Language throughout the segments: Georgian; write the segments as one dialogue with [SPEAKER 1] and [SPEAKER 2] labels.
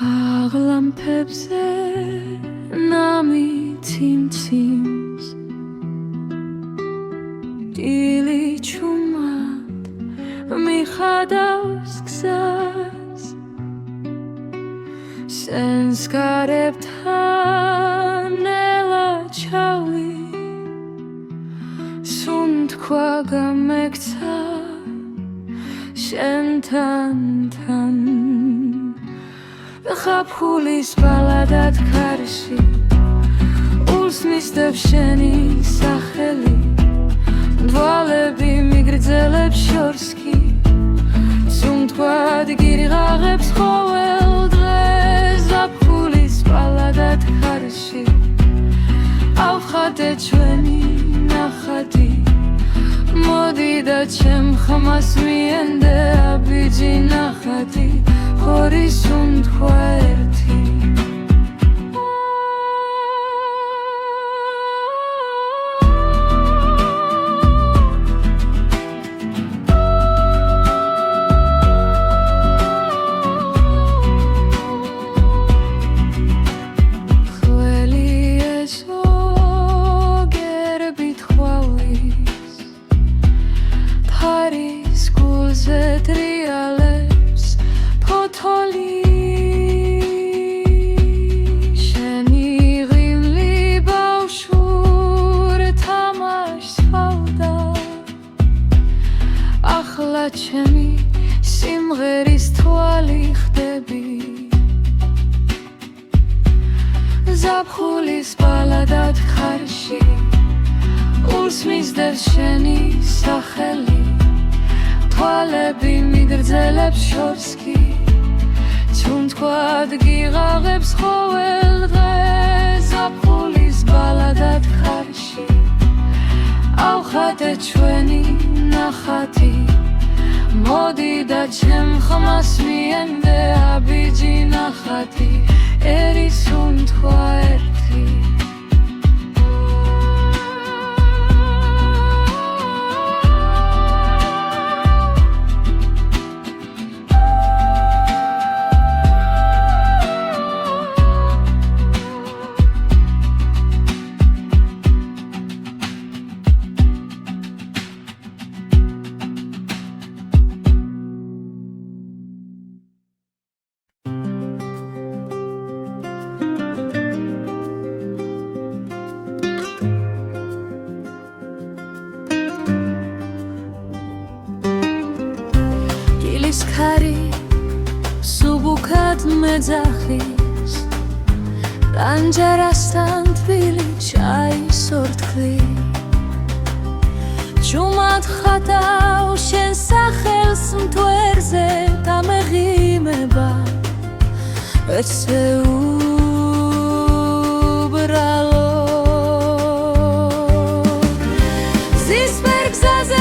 [SPEAKER 1] აღლამფებზე ნამიციმციმს დილი ჩუმად მიხადავს გზას სენს გარებთან ნელა ჩავი სუნთქვა გამექცა შენთან თან ხაფხულის ბალადად ქარში ულს მისდევს შენი სახელი დვალები მიგრძელებს შორს კი სუნთქვად გირიღაღებს ყოველ დღეს ზაფხულის ბალადად ქარში ავხატე ჩვენი ნახატი მოდი და ჩემ ხმას მიენდე აბიჯი ნახატი ხორის სუნთქვა ერთი ჩემი სიმღერის თვალი ხდები ზაფხულის ბალადად ხარში ულს მისდევს შენი სახელი თვალები მიგრძელებს შორს კი სუნთქვად გიღაღებს ყოველ დღეს ზაფხულის ბალადად ხარში ავხატე ჩვენი ნახატი მოდი და ჩემ ხმას მიენდე აბიჯი ნახატი ერის სუნთქვა ერთი ქარი სუბუქად მეძახის ტანჯერასთან თბილი ჩაის ორთქლი ჩუმად ხატავ შენ სახელს მთვერზე დამეღიმება ეცეუბრალო ზისფერ გზაზე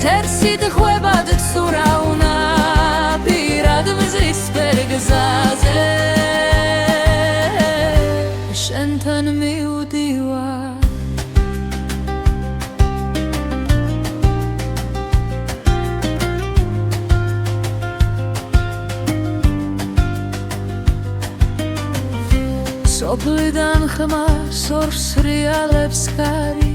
[SPEAKER 1] თერსით ხვებად ცურავნა პირად მზის ფერგზაზე შენთან მივდივარ სოფლიდან ხმას ორს რეალებს კარი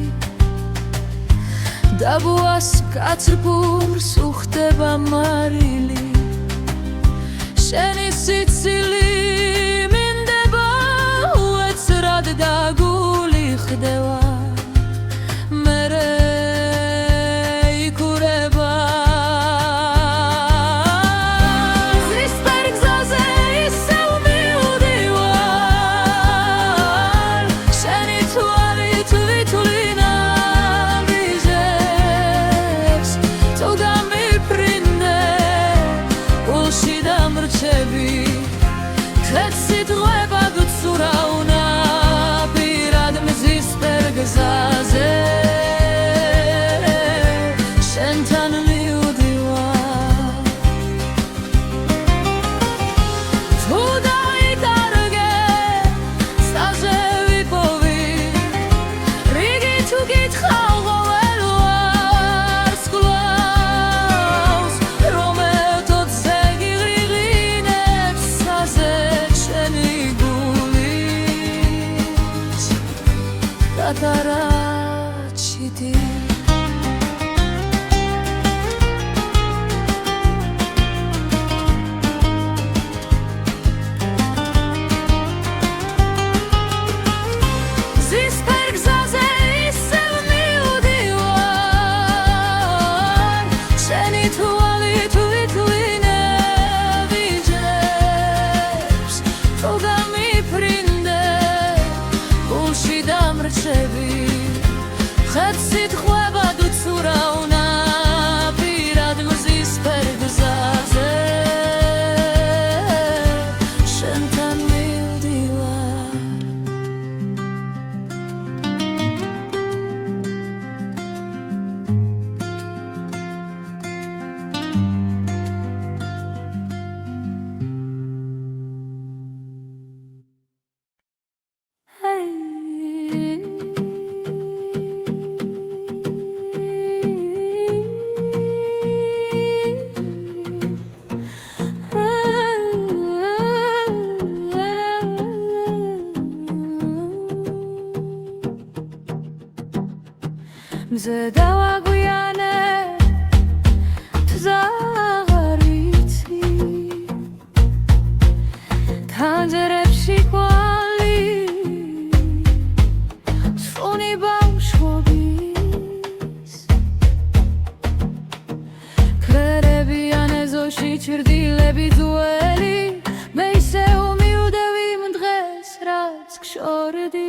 [SPEAKER 1] დაბუას კაცრფურს უხდება მარილი შენი სიცილი მინდება უეცრად და გული ხდება მერე იქურება ზისფერ გზაზე ისევ მივდივარ შენი თვალით ვითვლინა თეთსით ღვებად ცურავნა პირად მზის ფერგზაზე შენთან მივდივარ თუ პატარაჩიდი მზე დავაგვიანე თზაღარ ვიცი თანჯერებში ყვალი სუნი ბავშვობის ქერებიან ეზოში ჩრდილები ძველი მე ისე უმიუდევი იმ დღეს რაც გშორდი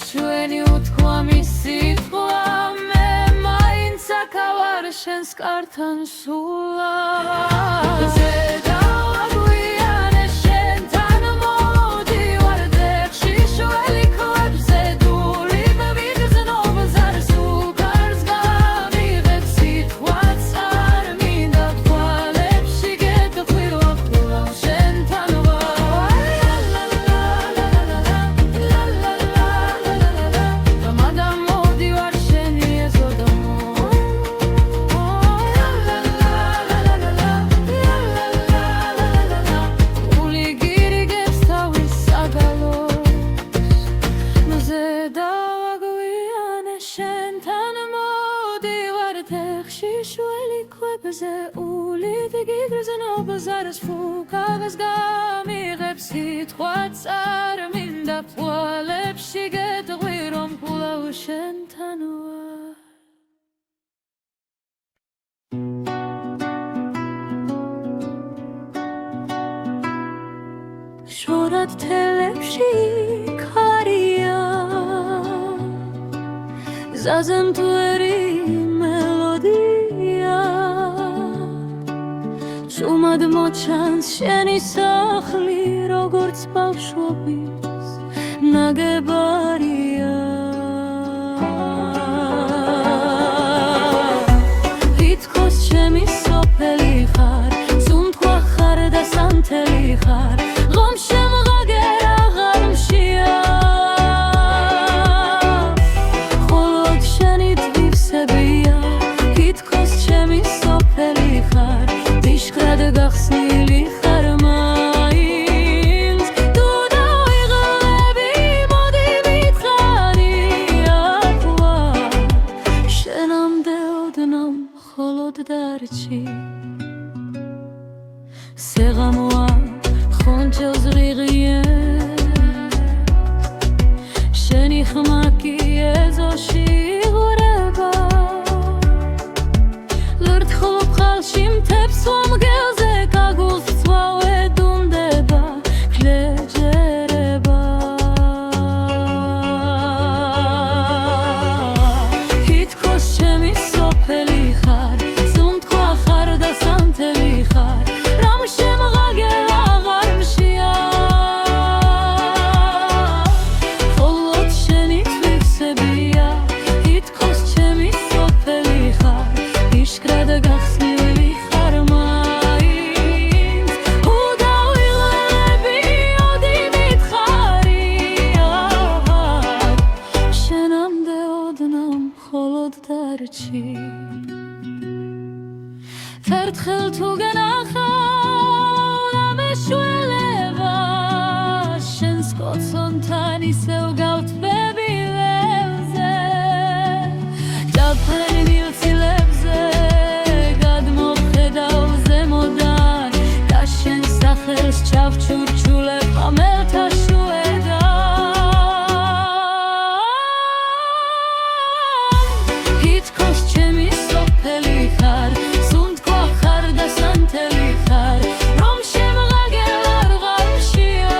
[SPEAKER 1] ჩვენი უთქვამი სიტყვა მე მაინც აქავარ შენს კართან სულა ზარს ფუკავს გამიღებს სიტყვაც არ მინდა ფვალებში გეტყვი რომ კვლავ შენთან ვარ შორად თელებში ქარია ზაზემთვერი მელოდია სუმად მოჩანს შენი სახლი როგორც ბავშვობის ნაგებარია თითქოს ჩემი სოფელი ხარ სუნთქვა ხარ და სანთელი ხარ ღომ შემღაგერ აღარ მშია მხოლოდ შენი თვისებია თითქოს ჩემი სოფელი ხარ დიშქრად გახსნილი ხარ მაინც თუ დავიღლები მოდი ვითხარი ათვა შენამდე ოდნავ მხოლოდ დარჩი სეღამოა ხონჯოს ღიღიე შენი ხმა კი ეზოში იღვრება სვამგელზე კაგულს ცვავედ უნდება გლეჯერება თითქოს ჩემი სოფელი ხარ სუნთქვა ხარ და სანთელი ხარ რამ შემღაგელ აღარ მშია მხოლოდ შენი თვისებია თითქოს ჩემი სოფელი ხარ იშკრად გახსნილი ხარ მაინც უდავილები ოდი მითხარია შენამდე ოდნავ მხოლოდ დარჩი ერთხელ თუ გენახავ და მეშველება შენს კოცონთან ისევ გავთბები ველზე დაფრენილ ცილებზე გადმოვხედავ ზემოდან და შენ სახელს ჩავჩურჩულებ ხამელთა შუედან თითქოს ჩემი სოფელი ხარ სუნთქვა ხარ და სანთელი ხარ რომ შემღაგელ აღარ მშია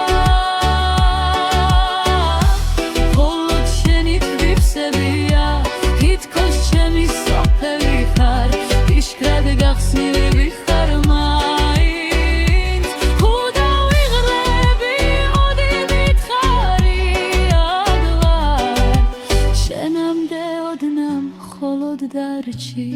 [SPEAKER 1] მხოლოდ შენი თვისებია თითქოს ჩემი სოფელი ხარ იშკრად გახსნილი ხარ მაინც უდავიღრები ოდი მითხარია შენამდე ოდნავ მხოლოდ დარჩი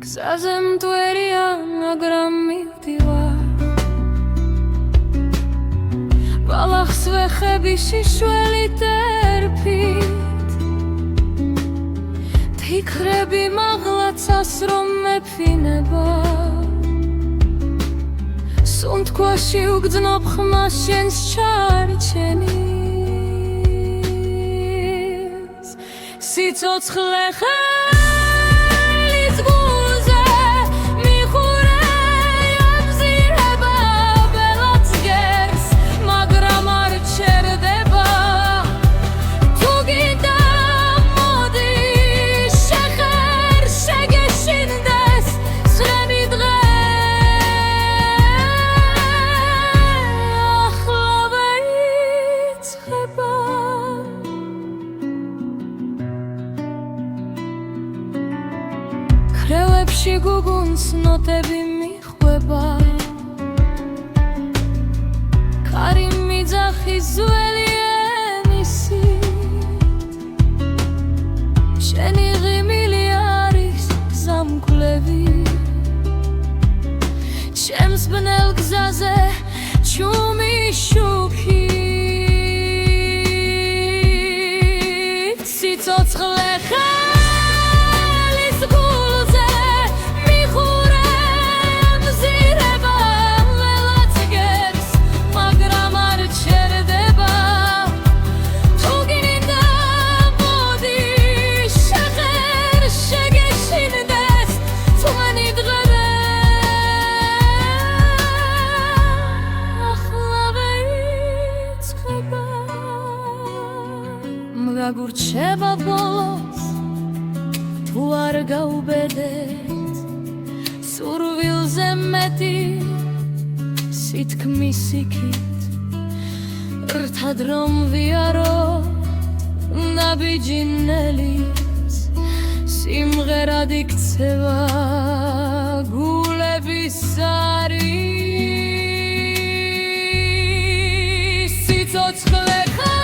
[SPEAKER 1] გზაზე მტვერია მაგრამ მივდივარ ბალახს ვეხები შიშველით ერფით თიქრები მაღლაცას რომ მეფინება სუნთქვაში უგრძნობ ხმას შენს ჩარჩენის სიცოცხლე ხელის გულზე მიხურე ამზირება ბელაც გერს მაგრამ არ ჩერდება თუ გინდა მოდი შეხერ შეგეშინდეს სრენი დღე ახლა ვეიწყება ქრევებში გუგუნს ნოტები მიხვება ქარი მიძახის ძველი ენისით შენი ღიმილი არის გზამკვლევი ჩემს ბნელ გზაზე ჩუმი შუქით სიცოცხლე ხელის გულზე მიხურე ამზირება ველაც გერს მაგრამ არ ჩერდება თუ გინდა მოდი შეხერ შეგეშინდეს თვენი დღე ახლა ვეიწყება მგაგურჩება ბოლოს თუ არ გაუბედეთ სურვილზე მეტი სითქმის იქით რთად რომ ვიაროთ ნაბიჯინელის სიმღერად იქცევა გულების არის სიცოცხლე ახლა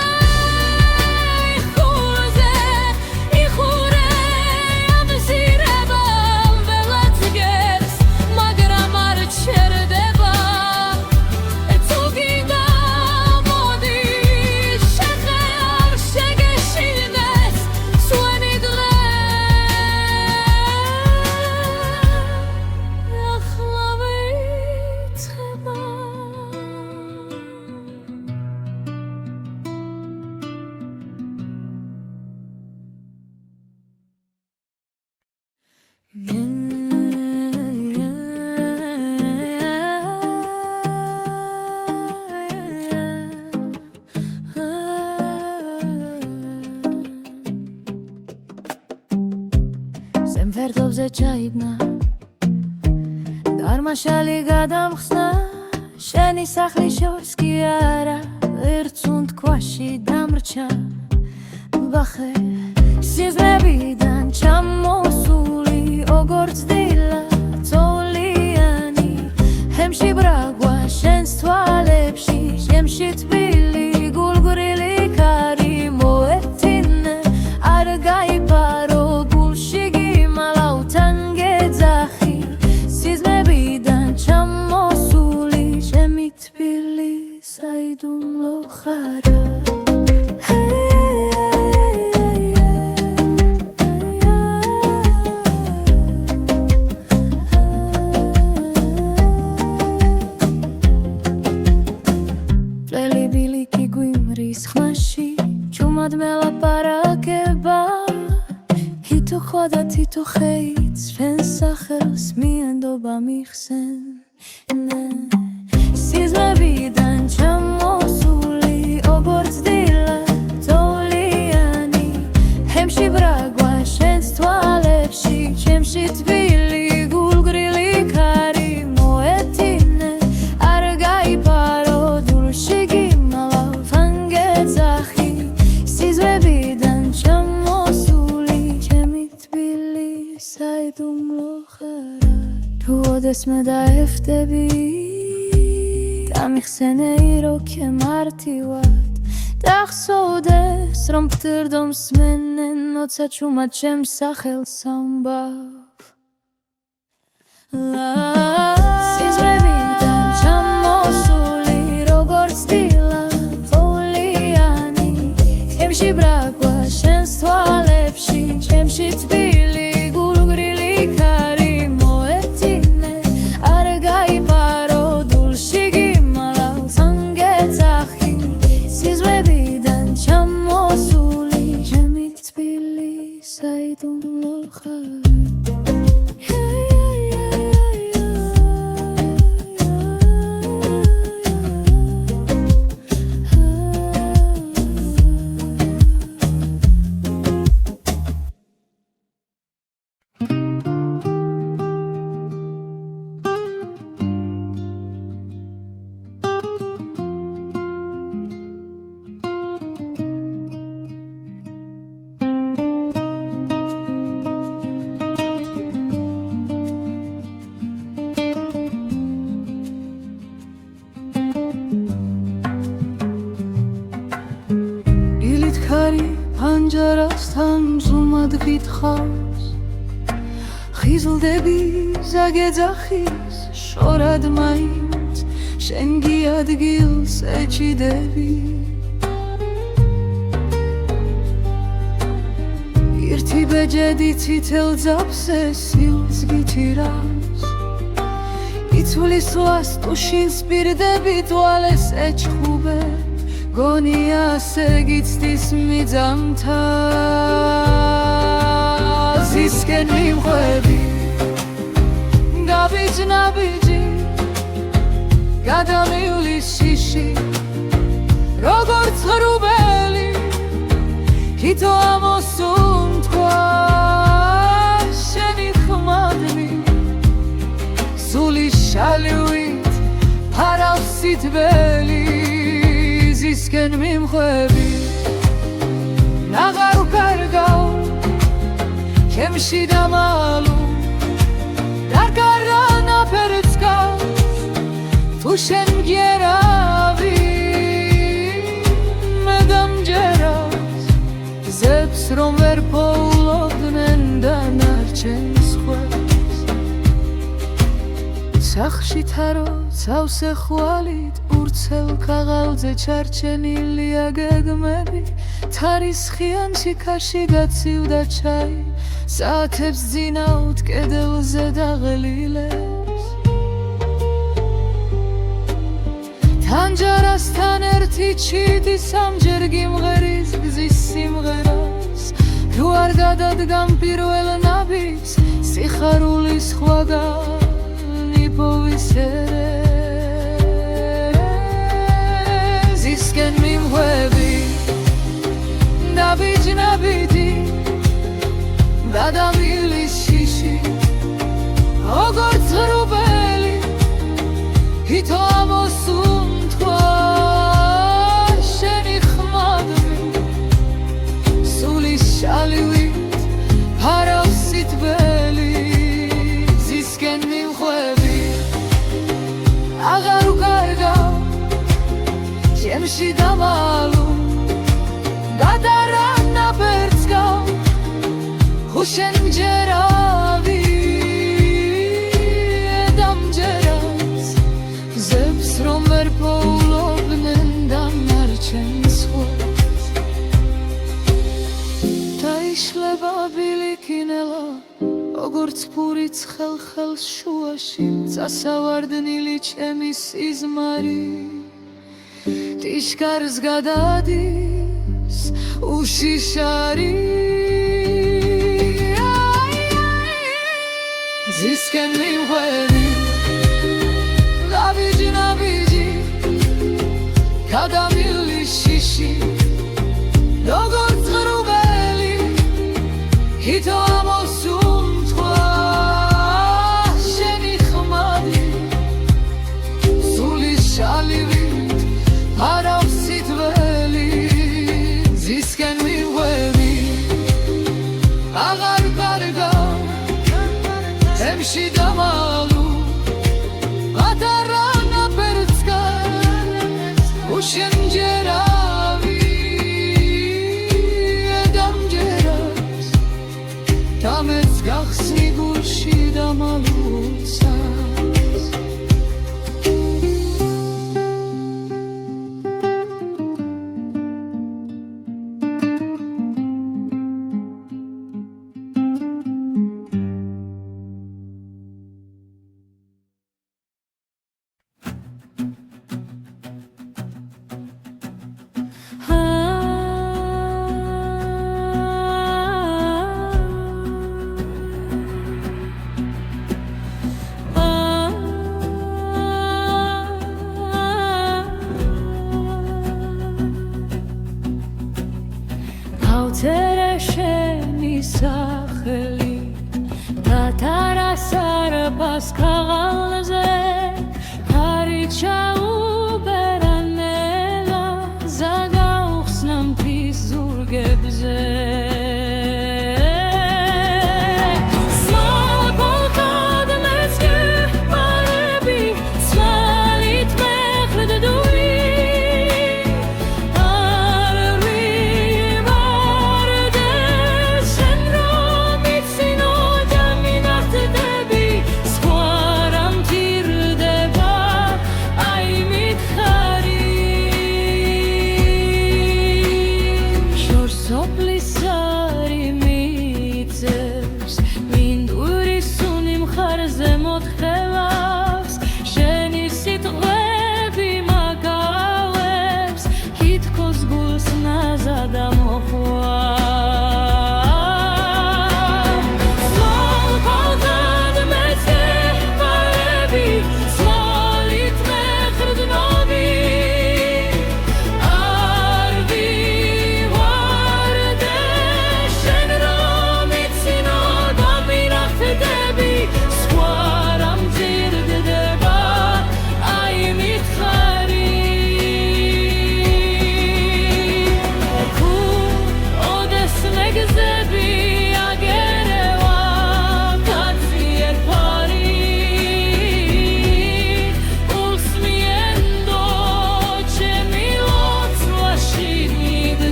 [SPEAKER 1] ფერდობზე ჩაიგნა დარმაშალი გადამხსნა შენი სახლის შორს კი არა ერთ სუნთქვაში დამრჩა ბახე სიზმრებიდან ჩამოსული როგორც დილა წოლიანი ჰემში ბრაგვა შენს თვალებში შემში თბილი გულგრილი ქარი მოეთინე არ გაიპარო თითო ხეიც ჩვენს სახელს მიენდობა მიხსენ სიზმრებიდან ჩამოსული როგორც დილა წოლიანი ჰემში ბრაგვა შენს თვალებში ჩემში თბილი გულგრილი ქარი მოეთინე არ გაიპარო დულში გიმალავ თან გეძახი სიზმრებიდან ჩამოსული საიდუმლო ხარა თუ ოდესმე დაეხვდები დამიხსენეი როქე მარტივად დახსოვდეს რომ ფთირდო მსმენენ ოცა ჩუმად ჩემს სახელს ამბავ სიზმრებიდან ჩამოსული როგორც დილა წოლიანი ჩემში ბრაგვა შენს თვალებში ჩემში თბილი პანჯარასთან ზუმად გითხავს ხიზლდები ზაგეძახის შორად მაინც შენ გიადგილს ეჭიდები ერთი ბეჯედი ცითელ ძაფზე სილს გითირავს იცვლის ლას ტუშინს პირდები თვალეს ეჩხუბე გონია ასე გიცდის მიძამთა ზისკენ მიმხვები გაბიჯ-ნაბიჯი გადამივლის შიში როგორც ღრუბელი თითო ამოსუნთქვა შენი ხმადნი სული შალივით ფარავს სითბელი ზისკენ მიმხვები ნაღარ ვკარგავ ჩემში დამალუ დარგარა ნაფერს გავს თუ შენ მგერავი მე დამჯერავს ზებს რომ ვერ პოულობდნენ დანარჩენს ხვებს სახში თარო ცავსე ხვალით ურცელ ქაღალდზე ჩარჩენილია გეგმები თარისხიან შიქარში გაცივდა ჩაი საათებს ძინავთ კედელზე დაღლილებს თანჯარასთან ერთი ჩიტი სამჯერ გიმღერის გზის სიმღერას თუ არ გადადგამ პირველ ნაბიჯს სიხარულის სხვაგან იპოვისერე ზისკენ მიმღვევი ნაბიჯ-ნაბიჯი გადამილის შიში როგორც ღრუბელი ითო ამოსუნთქვა შენი ხმადვი სულის შალივით ფარავს სიტბელი ზისკენ მიმხვევი აღარ უკარგავ ჩემში დამალუ გადარა ნაბერწკავ ხუშენ მჯერავი დამჯერავს ზებს რომ ვერ პოულობდნენ დამარჩენს ხვას დაიშლება ბილიკინელა როგორც ფურიც ხელს შუაში წასავარდნილი ჩემი სიზმარი ტიშკარს გადადის უშიშარი ზისკენ მიმღვევი ნაბიჯ-ნაბიჯი გადამილის შიში როგორც ღრუბელი ითო ამოსუნთქვა შენი ხმადი სულის შალივით ფარავს სიტველი ზისკენ მიმღვევი აღარ კარგავ ჩემში დამალუ გადარა ნაბერწკა უშენ მჯერავი დამჯერავს დამეც გახსნი გულში დამალუცას ავწერე შენი სახელი დათარა სარბას ქაღალზე ქარით ჩაუბერა ნელა ზაგაუხსნა მთის ზურგებზე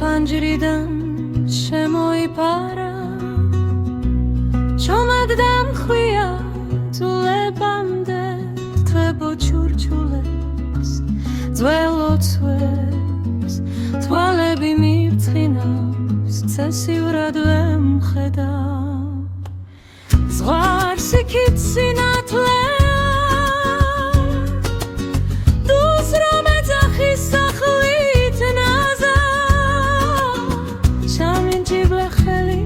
[SPEAKER 1] ფანჯრიდან შემოიფარა ჩომადდა მხვია ძულებამდე თვებო ჩურჩულებს ძველოცვებს თვალები მივწინავს ცესივრად ვემხედავ ზღვარს იქით სინათლეა დუს რომ ეძახის სახლით ნაზა ჩამინჯიბლე ხელი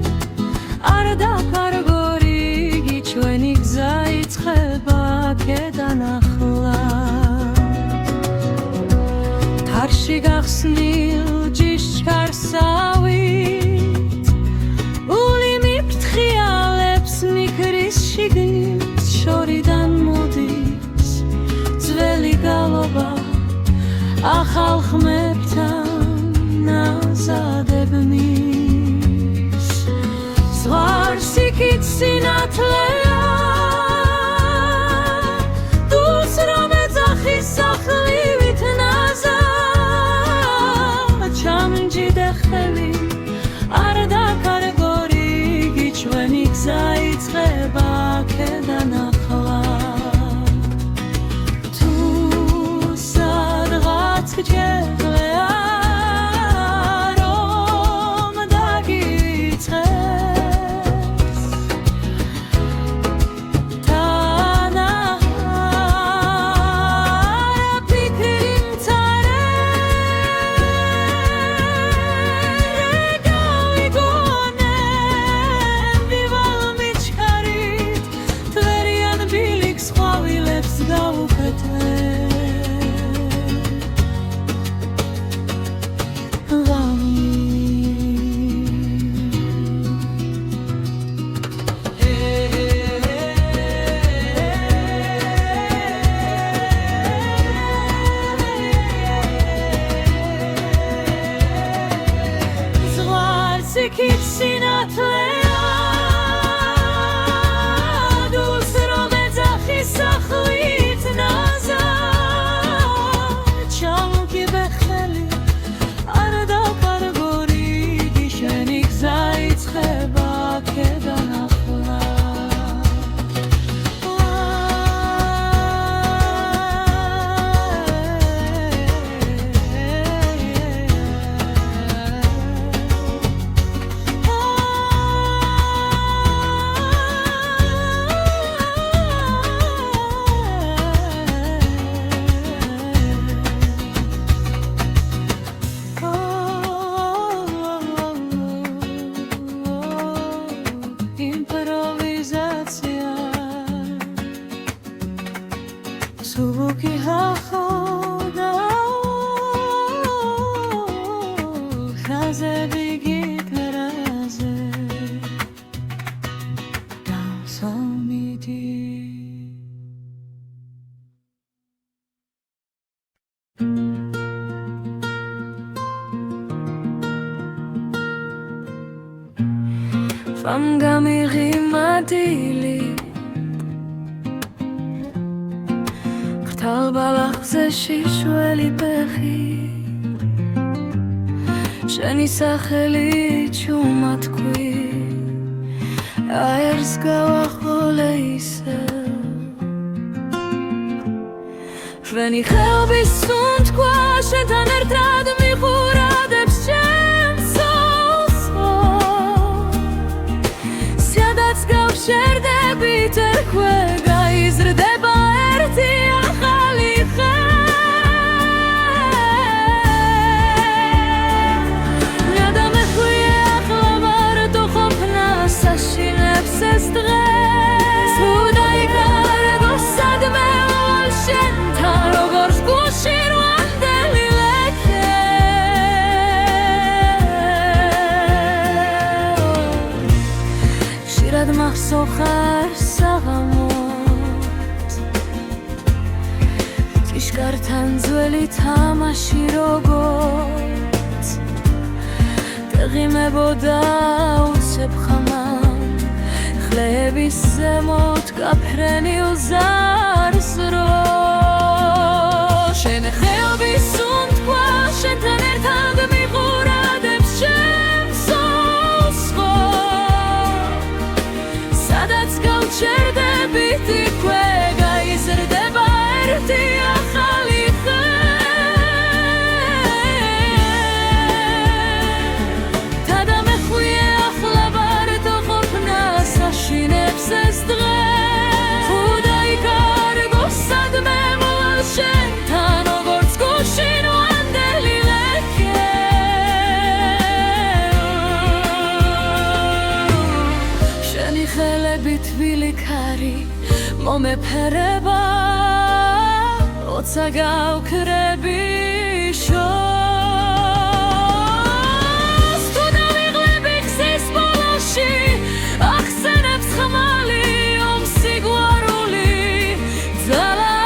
[SPEAKER 1] არ დაფარგორი იგი ჩვენი გზა იწყება აქედან ახლა თარში გახსნილ ჯიშკარსავით ული მიფრთხიალებს მიქრის შიგნით შორიდან მოდის ძველი გალობა ახალ ხმებთან ნაზადებნის ზღვარს იქით სინათლეა დუს რომ ეძახის სახლივით ნაზა ჩამჯიდე ხელი არ დაკარგორი იგი ჩვენი გზა იწყება აქედან ახლა თუ სადღაც გჯერია რომ დაგიწყეს თანაჰარა ფიქრი მცარე რეგავიგონებ ვივალ მიჩქარით თვერიან ბილიქს ყვავილებს გავუკეთებ ზღვარს იქით სინათლეა დუს რომ ეძახის სახლით ნაზა ჩამკიბე ხელი არ დაკარგორი იგი შენი გზა იწყება აქედან ახლა იმპროვიზაცია სუვუკი ჰახოდა ხაზები გიგრაზე დასამიდი Vam gamiri dili Khtal balakze shishweli pechi Sheni sakheli chumatkui Aers gawacholeise Veni khelbi sunt kwa shetan ertrad michuradebs შერდებით ერქვე გაიზრდება ერთი ახალი ხე ნადამეხვია ახლა მარტო ყოფნა საშინებს ეს დღეს თუ დაიკარგო სადმე ვალ შენთან როგორც გულში რვანდელი ლექე ხშირად მახსოვხარ საღამოს ჭიშკართან ძველი თამაში როგორც დაღიმებოდა უცებ ხამამ ხლების ზემოთ გაფრენილ ზარს რო შენ ხელბის უნთქვა შენთან ერთად მიყურადებ მომეფერება როცა გავქრები შორს თუ დავიღლები გზის ბოლოში ახსენებს ხმალი ომსიგვარული ძალა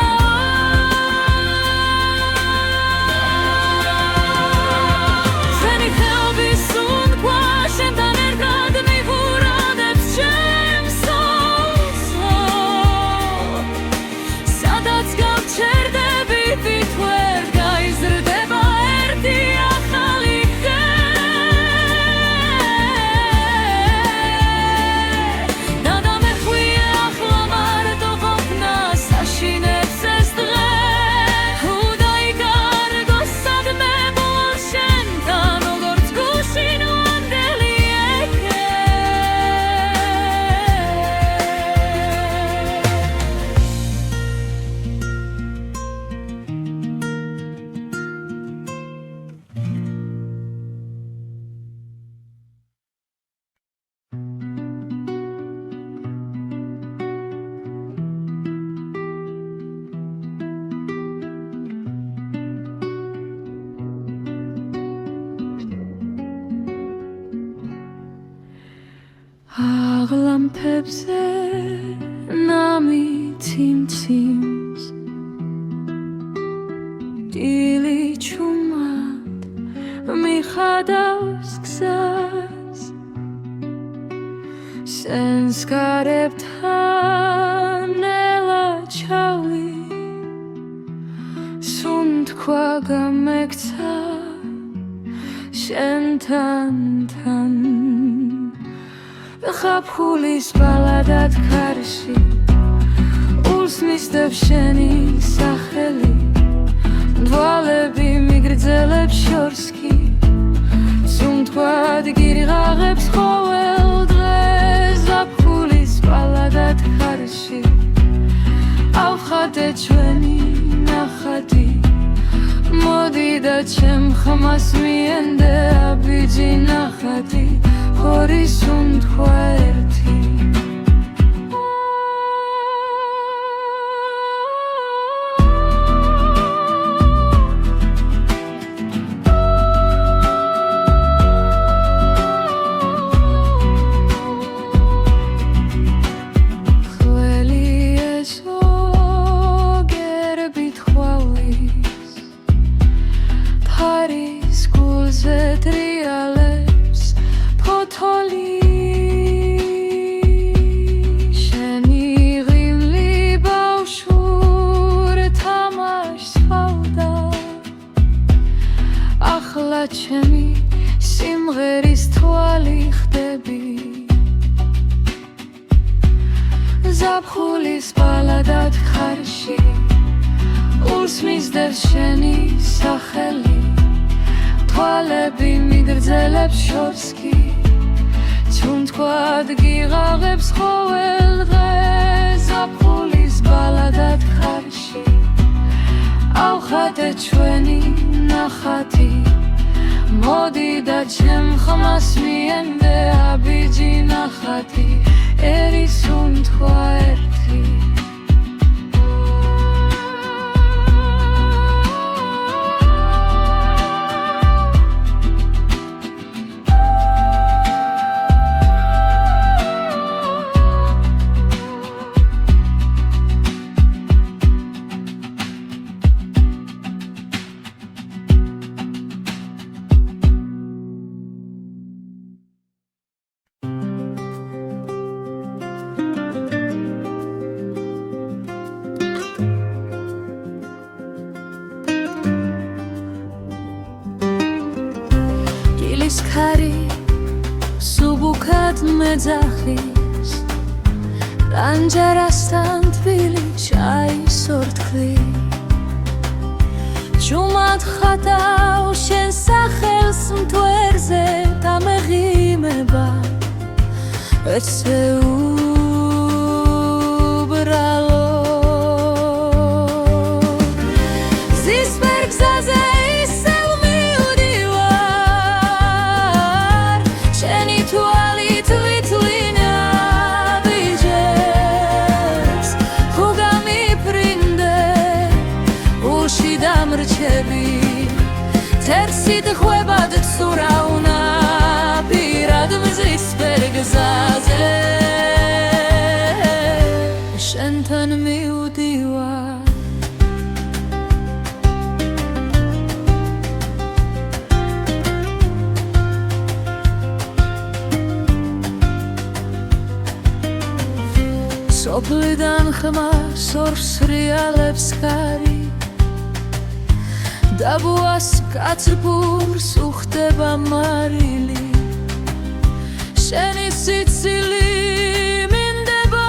[SPEAKER 1] აღლამფებზე ნამიციმციმს დილი ჩუმად მიხადავს გზას სენს გარებთან ნელა ჩავი სუნთქვა გამექცა შენთან თან ხაფხულის ბალადად ქარში ულს მისდევს შენი სახელი დვალები მიგრძელებს შორს კი სუნთქვად გირღაღებს ყოველ დღეს ზაფხულის ბალადად ქარში ავხატე ჩვენი ნახატი მოდი და ჩემ ხმას მიენდე აბიჯი ნახატი ორი სუნთქვა ერთი ჩემი სიმღერის თვალი ხდები ზაფხულის ბალადად ხარში ულს მისდევს შენი სახელი თვალები მიგრძელებს შორს კი სუნთქვად გიღაღებს ყოველ დღეს ზაფხულის ბალადად ხარში ავხატე ჩვენი ნახატი მოდი და ჩემ ხმას მიენდე აბიჯი ნახატი ერი სუნთქვა ერთი ქარი სუბუქად მეძახის რანჯერასთან თბილი ჩაის ორთქლი ჩუმად ხატავ შენ სახელს მთვერზე დამეღიმება ეცე უბრალო ზისფერ გზაზე სიტყვებად ცურავნა პირად მზისფერ გზაზე შენთან მივდივარ სოფლიდან ხმას ორს რეალებს ხარი დაბუას კაცბურს უხდება მარილი შენი სიცილი მინდება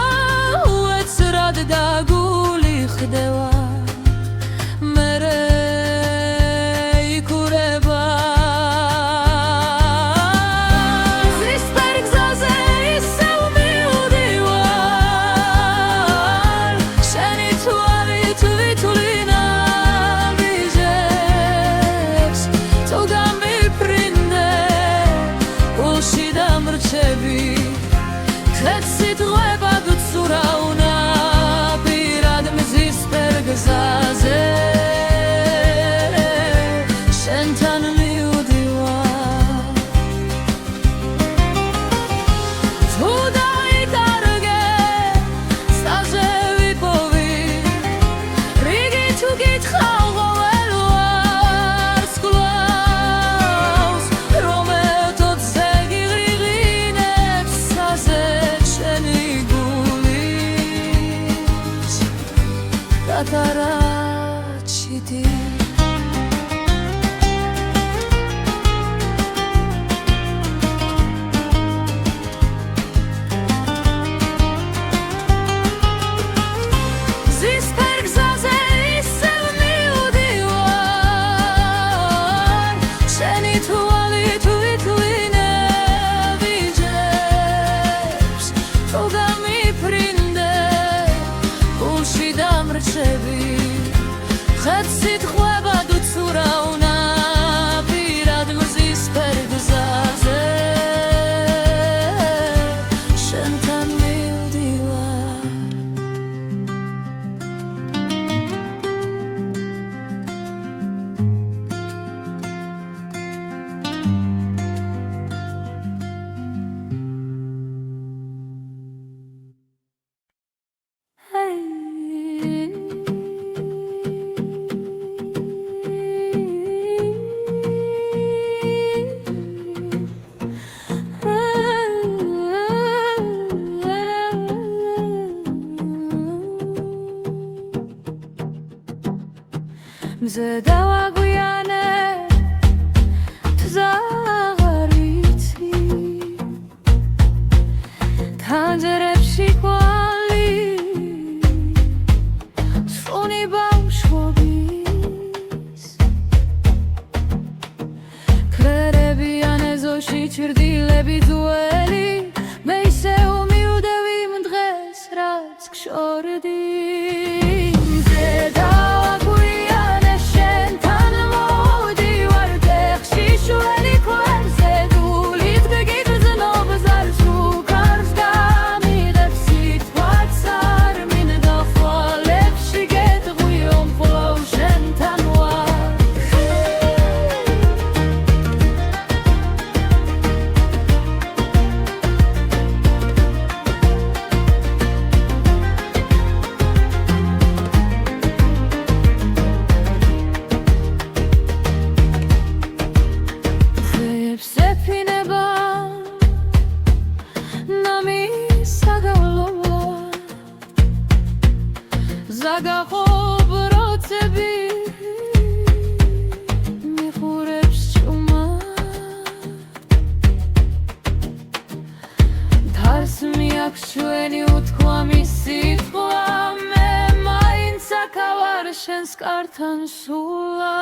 [SPEAKER 1] უეცრად და გული ხდება მერე იქურება სიტყვებად ცურავნა პირად მზისფერ გზაზე შენთან მივდივარ თუ დაიკარგე სტაზე ვიპოვი რიგი თუ გითხავ ყოველ ვარს გლავს რომ ეთოთზე გიღრიღინებს საზე Tataraçidi Zisper gzaze issev mivdivar Sheni tuali tuitline vijeps Toga mi prinde Ulshi დამრჩები ხეთ სიტყვებად უცურავნა პირად მზისფერ გზაზე შენთან მივდივარ მზე დავაგვიანე თზაღარ ვიცი თანჯერებში კვალი სუნი ბავშვობის ქრერებიან ეზოში ჩრდილები ძველი მე ისევ მივდევი იმ დღეს რაც გშორდი შენს კართან სულა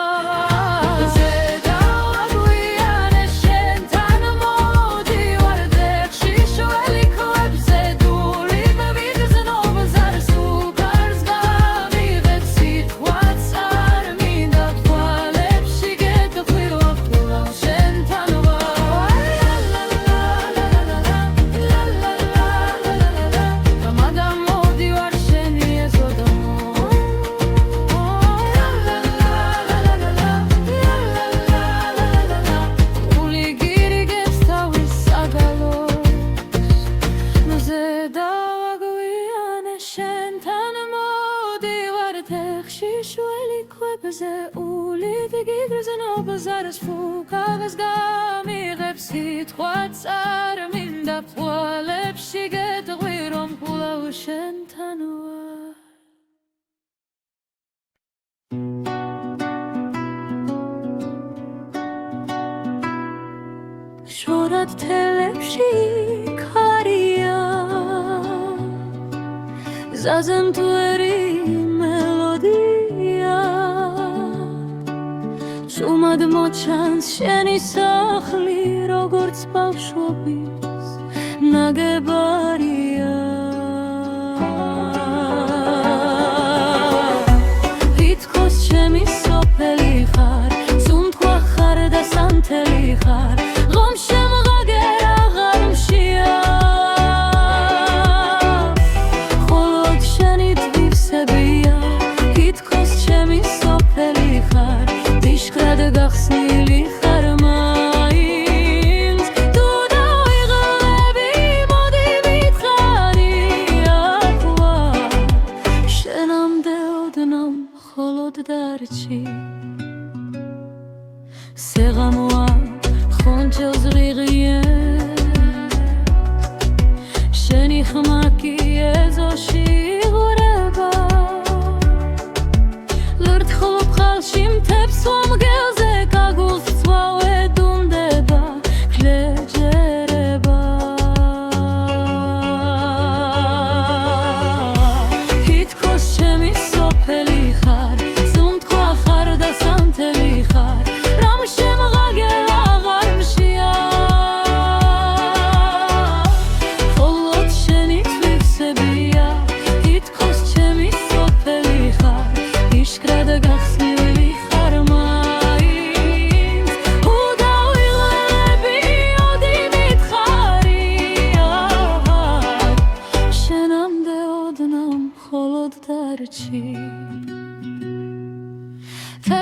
[SPEAKER 1] ზედავაგვიანე შენთან მოდივარ დეხში შველი ქვებზე დული მევიგზნობ ზარს უკარს გამიღეთ სიტყვაც არ მინდა თვალებში გეტყვილობ შენთან ვარ გამადა მოდივარ შენი ეზოდამო შიშველი ქვებზე ულით გიგრძნობს არის ფუქაღას გამიღებს სიტყვა წარმინდა ფვალებში გეტყვი რომ კვლავ შენთან ვარ შორად თელებში ქარია ზაზემ თვერი მელოდია შუმად მოჩანს შენი სახლი როგორც ბავშვობის ნაგებარია თითქოს ჩემი სოფელი ხარ სუნთქვა ხარ და სანთელი ხარ გახსნილი ხარ მაინც თუ დავიღლები მოდი მითხარი ახლა შენამდე ოდნავ მხოლოდ დარჩი სეღამოა ხონჩელს ღიღიე შენი ხმა კი ეზოში იღვრება ლერთხოლ ხალში მთებს ვამგელს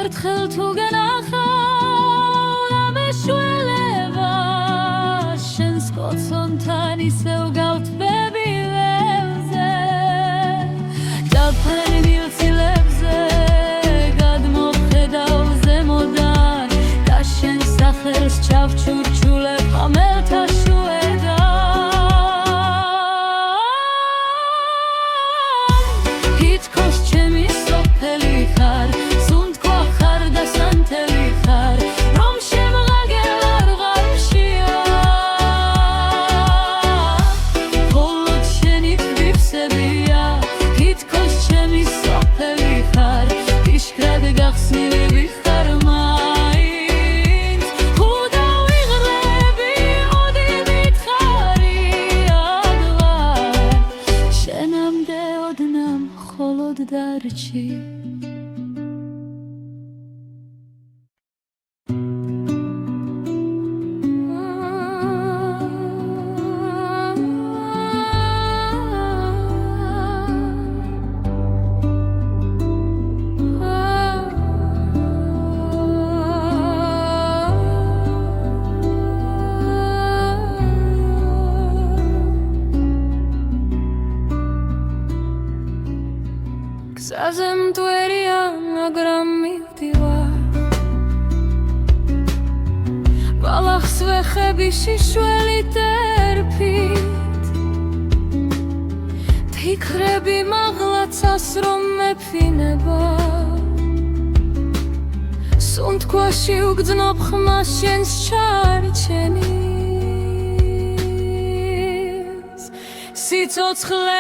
[SPEAKER 1] ერთხელ თუ გენახავ და მეშველება შენს კოცონთან ისევ გავთბები ველზე დაფარნილ ცილებზე გადმოხედავ ზემოდან და შენ სახელს ჩავჩურჩულებ ხამელთა შუედან თითქოს ჩემი სოფელი ხარ დარჩი გზაზემ თვერია მაგრამ მივდივარ ბალახს ვეხები შიშველით ერფით თიქრები მაღლაცას რომ მეფინება სუნთქვაში უგრძნობ ხმას შენს ჩარჩენის სიცოცხლე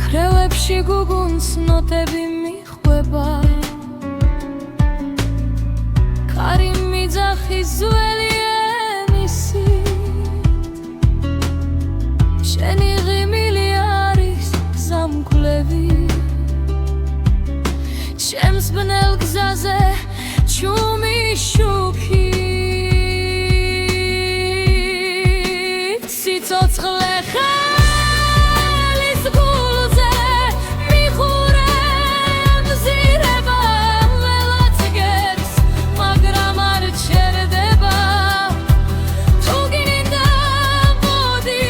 [SPEAKER 1] ქრევებში გუგუნს ნოტები მიხვება კარი მიძახის ძველი ენისით შენი ღიმილი არის გზამკვლევი ჩემს ბნელ გზაზე ჩუმი შუქი სიცოცხლე ხელის გულზე მიხურე მზირება ველაც გერს მაგრამ არ ჩერდება თუ გინდა მოდი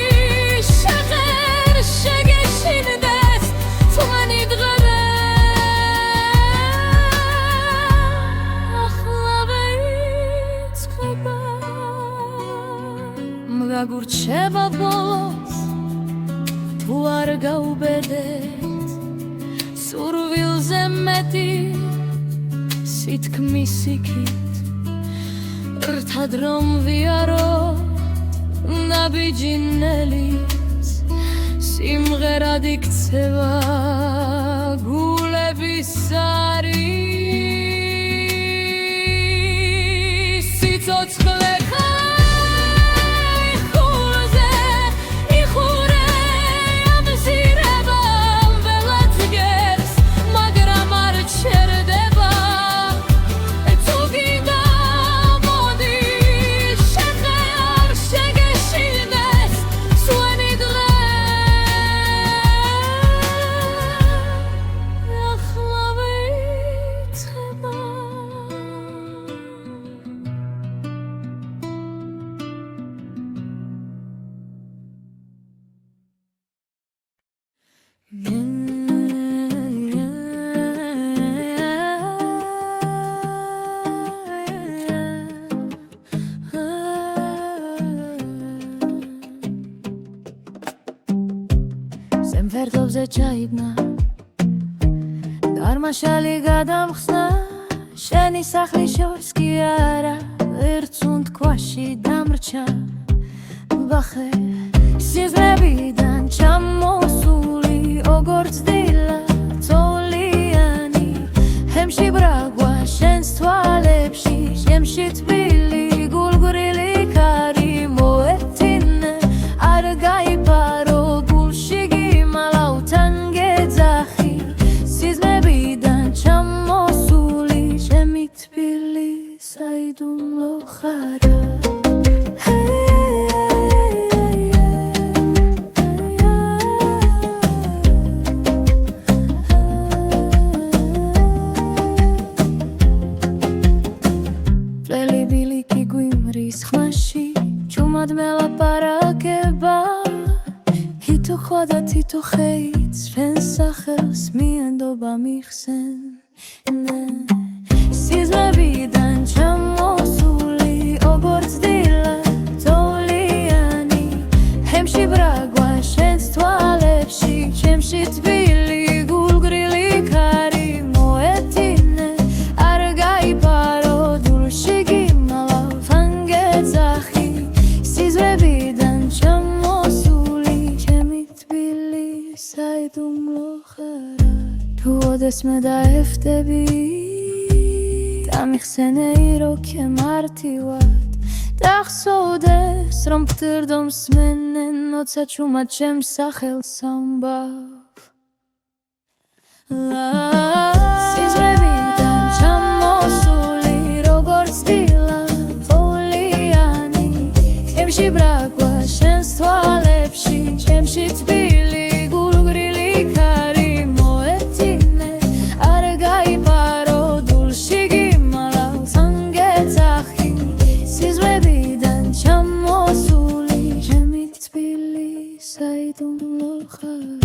[SPEAKER 1] შეხერ შეგეშინდეს თქვენი დღე გაგურჩება ბოლოს თუ არ გაუბედეთ სურვილზე მეტი სითქმის იქით რთად რომ ვიაროთ ნაბიჯინელის სიმღერად იქცევა გულების არის სიცოცხლე ვერდობზე ჩაიბნა დარმაშალი გადამხსნა შენი სახლის შორს კი არა ერთსუნთ ქვაში დამრჩა ვახე სიზმრებიდან ჩამოსული როგორც დილა წოლიანი ჰემში ბრაგვა შენს თვალებში შემში თბილი გულგრილი ქარი მოეთინე არ გაიფარო საიდუმლო ხარა წელი ბილიკი გვიმრის ხმაში ჩუმად მელაპარაკება თითო ხვა და თითო ხეიც ჩვენს სახელს მიენდობა მიხსენ სიზმრებიდან ჩამოსული როგორც დილა წოლიანი ჰემში ბრაგვა შენს თვალებში ჩემში თბილი გულგრილი ქარი მოეთინე არ გაიფარო დულში გიმალავ ფანგეძახი სიზმრებიდან ჩამოსული ჩემი თბილი საიდუმლო ხარა თუ ოდესმე დაეხვდები ამიხსენეი როქე მარტივად დახსოვდეს რომ ფთირდო მსმენენ ოცა ჩუმად ჩემს სახელს ამბავ სიზმრებიდან ჩამოსული როგორც დილა წოლიანი ჩემში ბრაგვა შენს თვალებში ჩემში თბილი გულგრილი ქარი მოეთინე არ გაიფარო დულში სიზმრებიდან ჩამოსული ჩემი თბილი საიდუმლო ხარა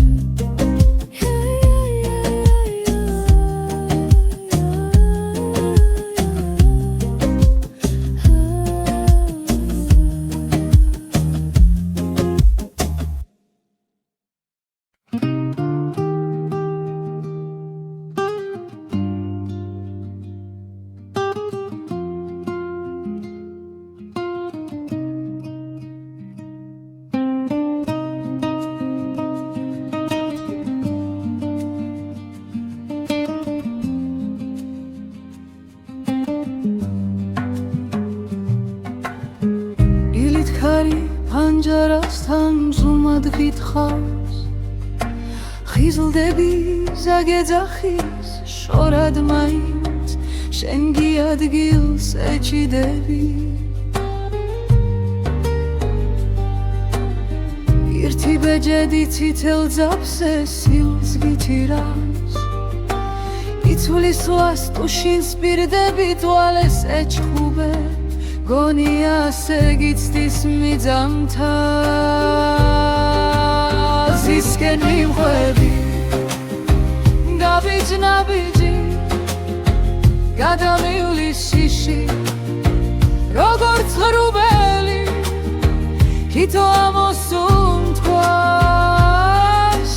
[SPEAKER 1] იზლდები ზაგეძახის შორად მაინც შენ გიადგილს ეჭიდები ერთი ბეჯედი ცითელ ძაფზე სილს გითირავს იცვლის ლას ტუშინს პირდები თვალეს ეჩხუბე გონია ასე გიცდის მიძამთა ზისკენ მიმღვები გაბიჯ-ნაბიჯი გადამივლის შიში როგორც ღრუბელი თითო ამოსუნთქვა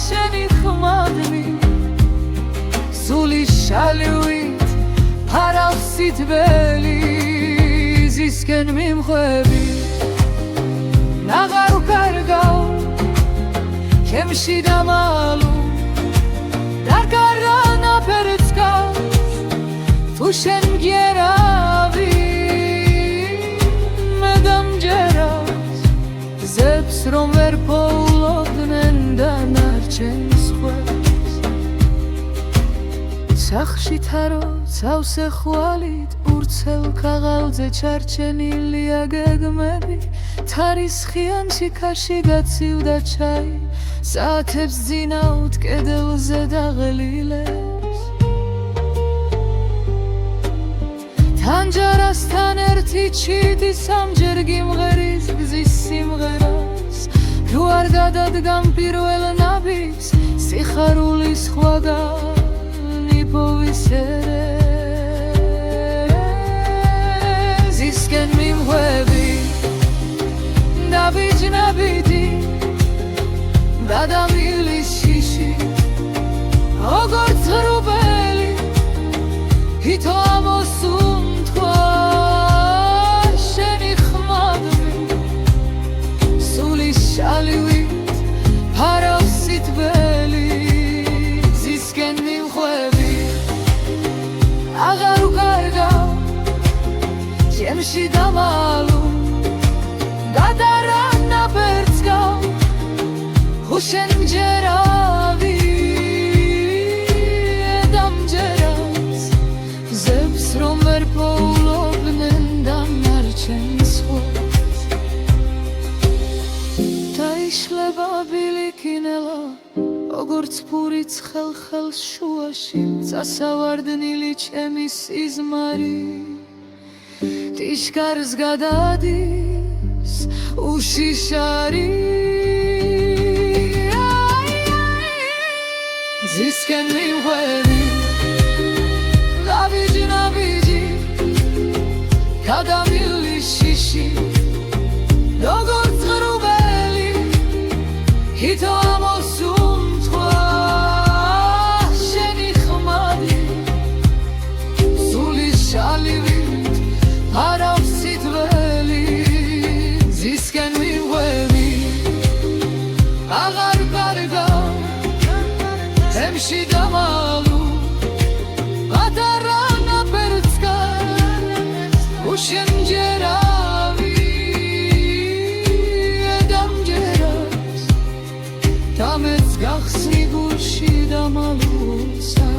[SPEAKER 1] შენი ხმადნი სული შალივით ფარავს სითბელი ზისკენ მიმხვები ნაღარ ვკარგავ ჩემში დამალუ დარგარა ნაფერიც გავს თუ შენ მგერავი მე დამჯერავს ზებს რომ ვერ პოულობდნენ დანარჩენს ხვებს სახში თარო ცავსე ხვალით ურცელ ქაღალდზე ჩარჩენილია გეგმები თარის ხიანში ქაში გაცივდა ჩაი საათებს ძინავთ კედელზე დაღლილებს თანჯარასთან ერთი ჩიტი სამჯერ გიმღერის გზის სიმღერას თუ არ გადადგამ პირველ ნაბიჯს სიხარულის სხვაგან იპოვისერე ზისკენ მიმღვები ნაბიჯ-ნაბიჯი გადამივლის შიში როგორც ღრუბელი თითო ამოსუნთქვა შენი ხმადნი სული შალივით ფარავს სითბელი ზისკენ მიმხვები აღარ ვკარგავ ჩემში დამალუ გადარა ნაფერც გავს თუ შენ მჯერავი დამჯერავს ზებს რომ ვერ პოულობდნენ დანარჩენს ხვებს დაიშლება ბილიკინელა როგორც ფურიც ხელს შუაში წასავარდნილი ჩემი სიზმარი ტიშკარს გადადის უშიშარი ზისკენ მიმღვები ნაბიჯ-ნაბიჯი გადამივლის შიში როგორც ღრუბელი თითო ამოსუნთქვა შენი ხმადნი სული შალივით ფარავს სითბელი ზისკენ მიმღვები აღარ ვკარგავ ჩემში დამალუ გადარა ნაფერც გავს თუ შენ მჯერავი დამჯერავს დამეც გახსნი გულში დამალუცას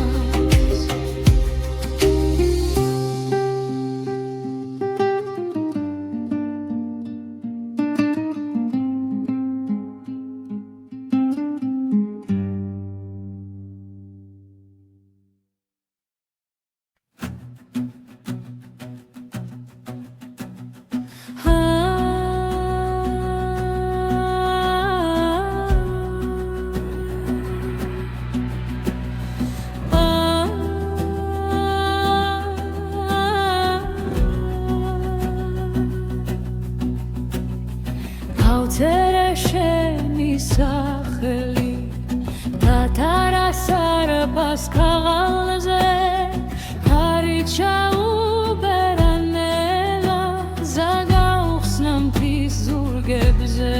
[SPEAKER 1] შენი სახელი დათარა სარბას ქაღალზე ქარი ჩაუბერანელა ზაგაუხსნა მთის ზურგებზე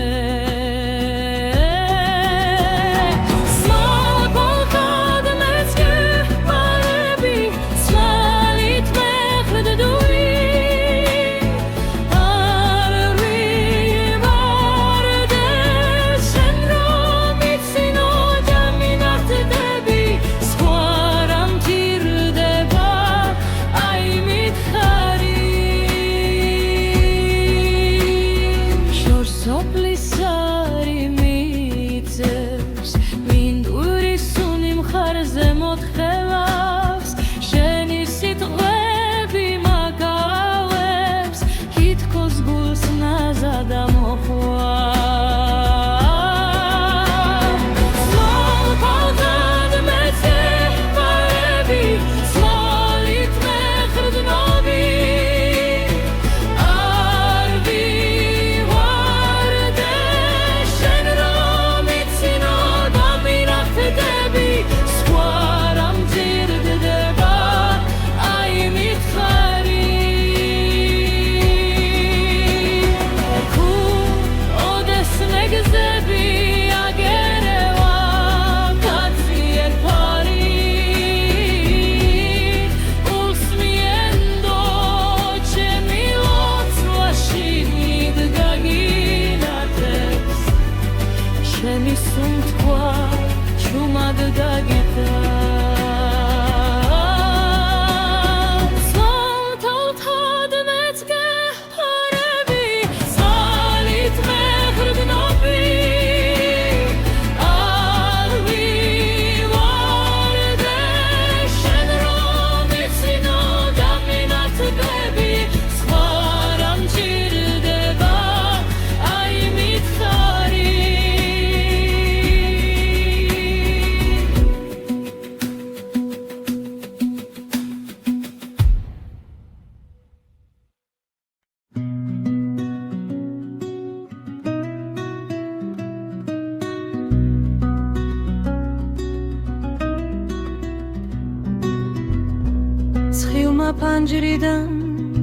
[SPEAKER 1] ცხილმა ფანჯრიდან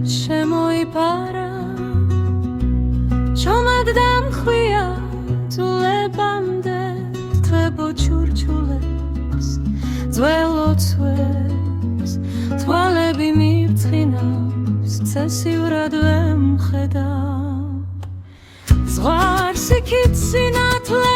[SPEAKER 1] შემოიფარა ჩომად დამხვია ძულებამდე თვებო ჩურჩულებს ძველოცვებს თვალები მირცხინავს ცესიურად ვემხედავ ზღვარს იქით სინათლე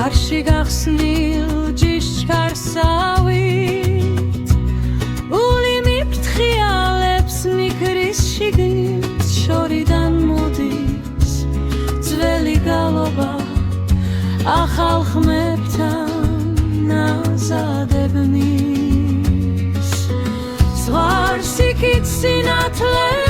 [SPEAKER 1] თარში გახსნილ ჯიშკარსავით ული მიფრთხიალებს მიქრის შიგნით შორიდან მოდის ძველი გალობა ახალ ხმებთან ნაზადებნის ზღვარს იქით სინათლე